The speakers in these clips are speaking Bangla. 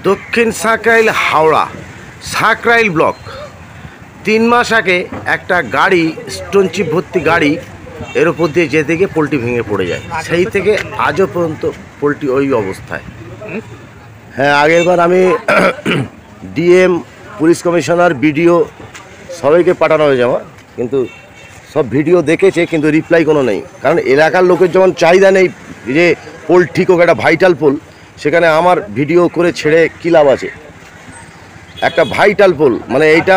দক্ষিণ সাঁকরাইল হাওড়া সাঁকরাইল ব্লক 3 মাস আগে একটা গাড়ি স্টোনচিপ ভর্তি গাড়ি এর ওপর দিয়ে যেতে গিয়ে পোলট্রি ভেঙে পড়ে যায়। সেই থেকে আজও পর্যন্ত পোলট্রি ওই অবস্থায়। হ্যাঁ, আগেরবার আমি ডিএম, পুলিশ কমিশনার, বিডিও সবাইকে পাঠানো হয়েছে আমার, কিন্তু সব ভিডিও দেখেছে কিন্তু রিপ্লাই কোনো নেই। কারণ এলাকার লোকের যেমন চাহিদা নেই যে পোল ঠিক হোক, একটা ভাইটাল পোল, সেখানে আমার ভিডিও করে ছেড়ে কী লাভ আছে? একটা ভাইটাল পোল মানে এইটা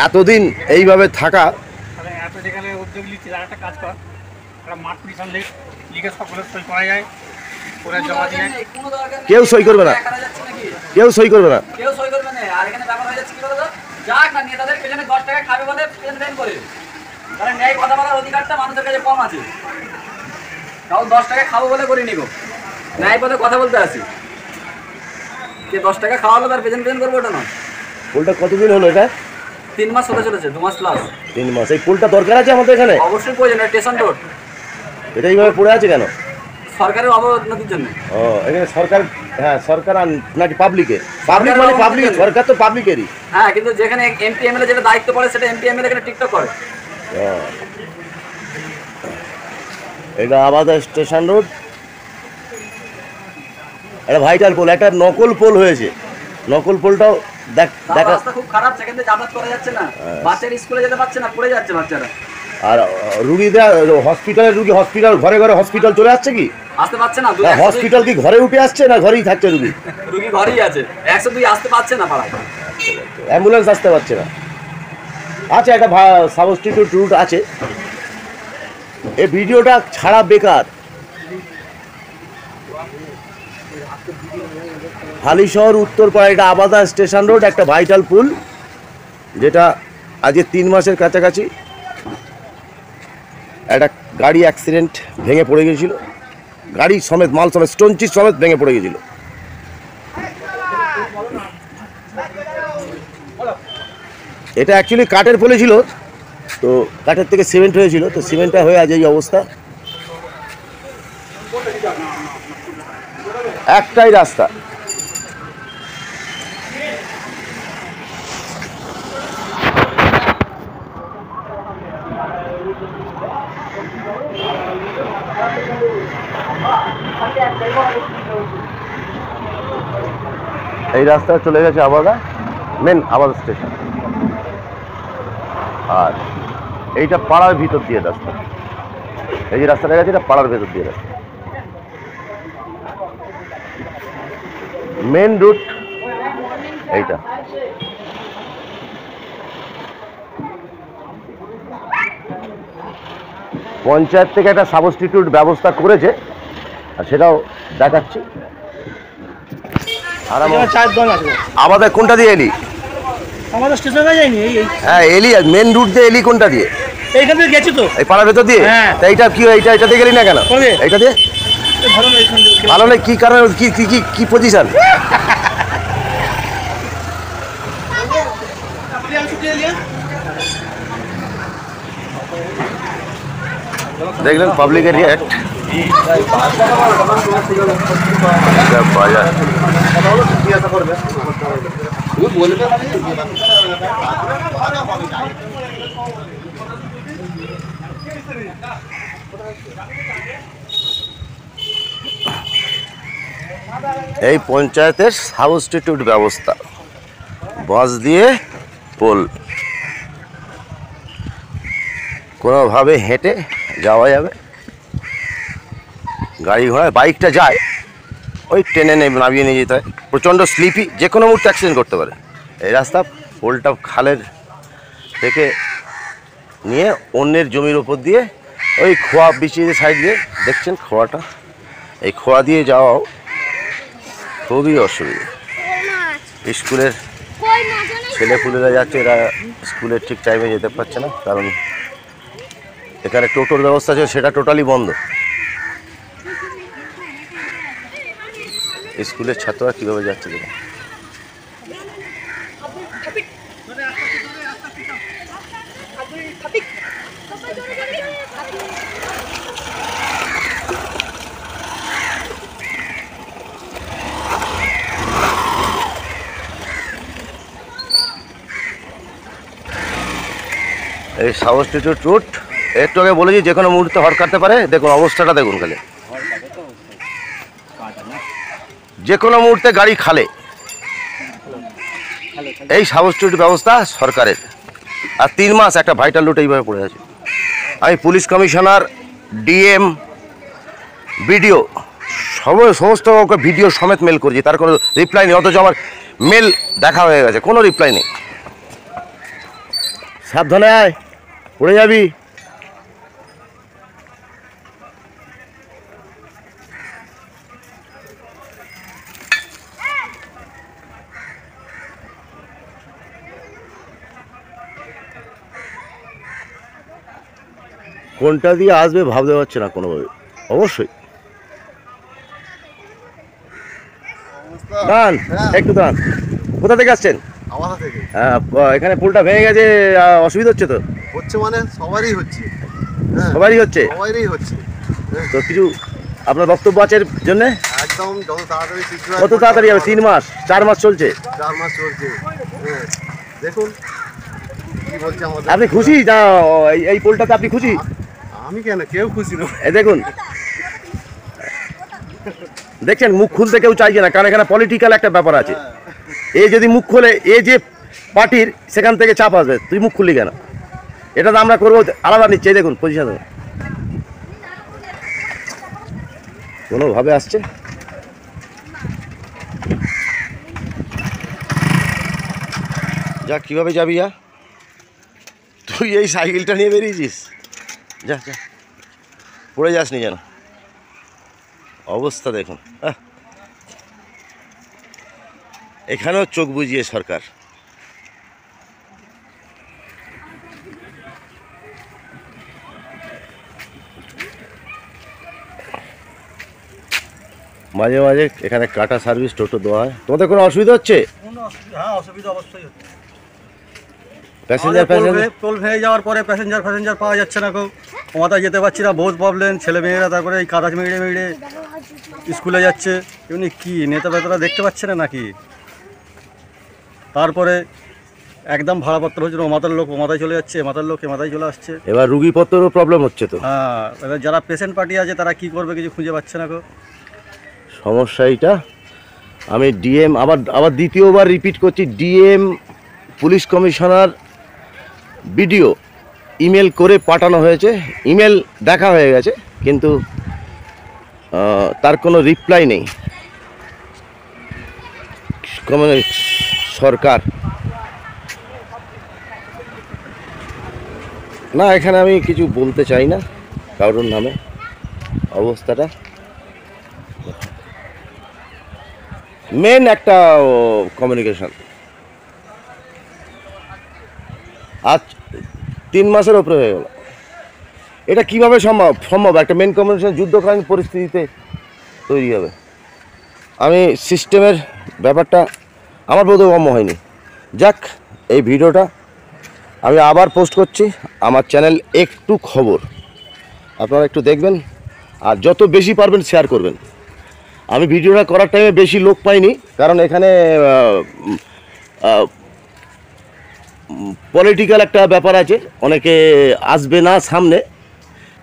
এতদিন এইভাবে থাকা। কেউ সই করবে না, কেউ সই করবে না। ন্যায় কথা বলার অধিকারটা মানুষের কাছে কম আছে। কারণ 10 টাকা খাবো বলে করে নিব, ন্যায় পথে কথা বলতে আসি। কে 10 টাকা খাওয়ালো তার পেছন করবো ওটা নয়। পোলটা কতদিন হলো? এটা 3 মাস হতে চলেছে, 2 মাস প্লাস। 3 মাস। এই পোলটা দরকার আছে আমাদের এখানে? অবশ্যই প্রয়োজন, স্টেশন রোড। এটা এইভাবে পড়ে আছে কেন? সরকারের অবনতির জন্য। ও, এখানে সরকার? হ্যাঁ, সরকার নাকি পাবলিকের? পাবলিক মানে পাবলিক, সরকার তো পাবলিকেরই। হ্যাঁ, কিন্তু যেখানে এমপি এমএলএ যেটা দায়িত্ব পড়ে সেটা এমপি এমএলএ এখানে টিকটক করে। এটা আবাদা স্টেশন রোড, একটা ভাইটাল পোল, একটা নকল পোল হয়েছে। নকল পোলটাও দেখা রাস্তা খুব খারাপ, সেখানে যাতায়াত করা যাচ্ছে না, বাচ্চারা স্কুলে যেতে পারছে না, পড়ে যাচ্ছে বাচ্চারা। আর রুগীদের হসপিটালের রুগী হসপিটাল ঘরে ঘরে হসপিটাল চলে আসছে কি? আসতে পারছে না। হসপিটাল কি ঘরে উঠে আসছে না ঘরেই থাকছে রুগী? রুগী ঘরেই আছে, 102 আসতে পারছে না পাড়ায়, অ্যাম্বুলেন্স আসতে পারছে না। আচ্ছা, একটা সাবস্টিটিউট রুট আছে। এই ভিডিওটা ছাড়া বেকার। হালিশহর উত্তরপাড়া, এটা আবাদা স্টেশন রোড, একটা ভাইটাল পুল যেটা আজকে 3 মাসের কাছাকাছি একটা গাড়ি অ্যাক্সিডেন্ট ভেঙে পড়ে গিয়েছিল। গাড়ি সমেত, মাল সমেত, স্টোনচিপ সমেত ভেঙে পড়ে গিয়েছিল। এটা অ্যাকচুয়ালি কাঠের পোলে ছিল, তো কাঠের থেকে সিমেন্ট হয়েছিল, তো সিমেন্টটা হয়ে আজ এই অবস্থা। একটাই রাস্তা, এই রাস্তা চলে গেছে আবাদা, মেন আবাদা স্টেশন। আর এইটা পাড়ার ভিতর দিয়ে রাস্তা, এই যে রাস্তাটা গেছে এটা পাড়ার ভেতর দিয়ে রাস্তা। মেন রুট এইটা। পঞ্চায়েত থেকে একটা সাবস্টিটিউট ব্যবস্থা করেছে, আর সেটাও দেখাচ্ছি। আর আমাদের কোনটা দিয়ে এলি? আমাদের স্টেশনে যায়নি। হ্যাঁ, এলি মেন রুট দিয়ে এলি কোনটা দিয়ে? এইখান থেকে গেছি তো, এই পাড়ার ভেতর দিয়ে। তা এইটা কি, এইটা দিয়ে গেলি না কেন? এইটা দিয়ে ভালো নয় কি কারণে? কি কি কি কি পজিশন? দেখলেন পাবলিকের রিয়াক্ট। বাজার এই পঞ্চায়েতের সাবস্টিটিউট ব্যবস্থা, বাস দিয়ে পোল, কোনোভাবে হেঁটে যাওয়া যাবে। গাড়ি ঘোড়া, বাইকটা যায়, ওই ট্রেনে নামিয়ে নিয়ে যেতে হয়। প্রচণ্ড স্লিপি, যে কোনো মুহূর্তে অ্যাক্সিডেন্ট করতে পারে এই রাস্তা। পোলটা খালের থেকে নিয়ে অন্যের জমির ওপর দিয়ে ওই খোয়া বিছিয়ে সাইড দিয়ে, দেখছেন খোয়াটা, এই খোয়া দিয়ে যাওয়াও খুবই অসুবিধা। স্কুলের ছেলেপুলেরা যাচ্ছে, এরা স্কুলে ঠিক টাইমে যেতে পারছে না, কারণ এখানে টোটোর ব্যবস্থা আছে, সেটা টোটালি বন্ধ। স্কুলের ছাত্ররা কীভাবে যাচ্ছে দেখুন। এই সাবস্টিটিউট রুট একটু আগে বলেছি যে কোনো মুহূর্তে হট কাটতে পারে। দেখুন অবস্থাটা দেখুন খালি, যে কোনো মুহূর্তে গাড়ি খালে। এই সাবস্টিটিউট ব্যবস্থা সরকারের, আর 3 মাস একটা ভাইটাল রুট এইভাবে পড়ে আছে। আমি পুলিশ কমিশনার, ডিএম, বিডিও সমস্ত ওকে ভিডিও সমেত মেল করেছি, তার কোনো রিপ্লাই নেই। অথচ আমার মেল দেখা হয়ে গেছে, কোনো রিপ্লাই নেই। সাবধানে আয়, পড়ে যাবি। কোনটা দিয়ে আসবে ভাবতে পারছে না কোনোভাবে। অবশ্যই দাঁড়ান, একটু দাঁড়ান। কোথা থেকে আসছেন? আমাদের থেকে হ্যাঁ, এখানে পুলটা ভেঙে গেছে, অসুবিধা হচ্ছে তো? হচ্ছে মানে সবারই হচ্ছে, হ্যাঁ সবারই হচ্ছে সবারই হচ্ছে। তো কিছু আপনার বক্তব্য আছে এর জন্য? একদম যত তাড়াতাড়ি শীঘ্র কত তাড়াতাড়ি হবে? 3 মাস 4 মাস চলছে, 4 মাস চলছে। হ্যাঁ দেখুন কি বলছে আমাদের। আপনি খুশি না এই পোলটাতে? আপনি খুশি? আমি কেন, কেউ খুশি নয়। এই দেখুন, দেখছেন মুখ খুলতে কেউ চাইছে না, কারণ এখানে পলিটিক্যাল একটা ব্যাপার আছে। এ যদি মুখ খোলে, এ যে পার্টির, সেখান থেকে চাপ আসবে। তুই মুখ খুললি কেন? এটা তো আমরা করবো, আলাদা নিচ্ছে। এই দেখুন পজিশন কোনোভাবে আসছে। যা, কিভাবে যাবি? যা, তুই এই সাইকেলটা নিয়ে বেরিয়েছিস? যা যা, পড়ে যাসনি যেন। অবস্থা দেখুন, এখানেও চোখ বুজিয়ে সরকার। মাঝে মাঝে এখানে কাটা সার্ভিস টোটো দেওয়া হয়। তোমাদের কোনো অসুবিধা হচ্ছে? হ্যাঁ, অসুবিধা অবশ্যই হচ্ছে। প্যাসেঞ্জার টোল ভেঙে যাওয়ার পরে প্যাসেঞ্জার পাওয়া যাচ্ছে না, কেউ মাথায় যেতে পারছি না, বহুত প্রবলেম। ছেলে মেয়েরা তারপরে এই কাদা মেরে স্কুলে যাচ্ছে। এমনি কি নেতা বেতারা দেখতে পাচ্ছে না নাকি? তারপরে একদম ভাড়াপত্র হচ্ছে, ও মাথার লোক ও মাথায় চলে যাচ্ছে, মাথার লোক এ মাথায় চলে আসছে। এবার রুগীপত্রেরও প্রবলেম হচ্ছে তো। হ্যাঁ, এবার যারা পেশেন্ট পার্টি আছে তারা কি করবে, কিছু খুঁজে পাচ্ছে না কেউ। সমস্যা এইটা। আমি ডিএম, আবার দ্বিতীয়বার রিপিট করছি, DM, police commissioner, BDO email করে পাঠানো হয়েছে। ইমেল দেখা হয়ে গেছে, কিন্তু তার কোনো রিপ্লাই নেই। সরকার না, এখানে আমি কিছু বলতে চাই না কারোর নামে। অবস্থাটা মেন একটা কমিউনিকেশন। আজ 3 মাসের ওপরে হয়ে গেল। এটা কিভাবে সম্ভব একটা মেন কমিউনিকেশন যুদ্ধকালীন পরিস্থিতিতে তৈরি হবে? আমি সিস্টেমের ব্যাপারটা আমার বোধগম্য হয়নি। যাক, এই ভিডিওটা আমি আবার পোস্ট করছি আমার চ্যানেল একটু খবর, আপনারা একটু দেখবেন, আর যত বেশি পারবেন শেয়ার করবেন। আমি ভিডিওটা করার টাইমে বেশি লোক পাইনি, কারণ এখানে পলিটিক্যাল একটা ব্যাপার আছে, অনেকে আসবে না সামনে,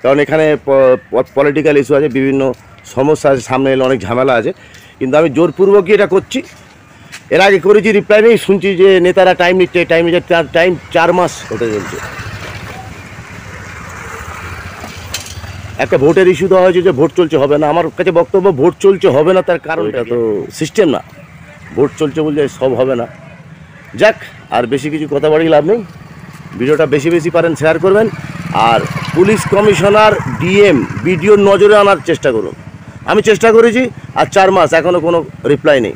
কারণ এখানে পলিটিক্যাল ইস্যু আছে, বিভিন্ন সমস্যা আছে, সামনে এলে অনেক ঝামেলা আছে। কিন্তু আমি জোরপূর্বকই এটা করছি। এর আগে করেছি, রিপ্লাই নেই। শুনছি যে নেতারা টাইম নিচ্ছে, টাইম 4 মাস হতে চলছে। একটা ভোটের ইস্যু দেওয়া হয়েছে যে ভোট চলছে, হবে না। আমার কাছে বক্তব্য, ভোট চলছে হবে না, তার কারণ এটা তো সিস্টেম না। ভোট চলছে বললে সব হবে না। যাক, আর বেশি কিছু কথা বাড়ি লাভ নেই। ভিডিওটা বেশি বেশি পারেন শেয়ার করবেন, আর পুলিশ কমিশনার, ডিএম, বিডিওর নজরে আনার চেষ্টা করুন। আমি চেষ্টা করেছি, আর 4 মাস এখনও কোনো রিপ্লাই নেই।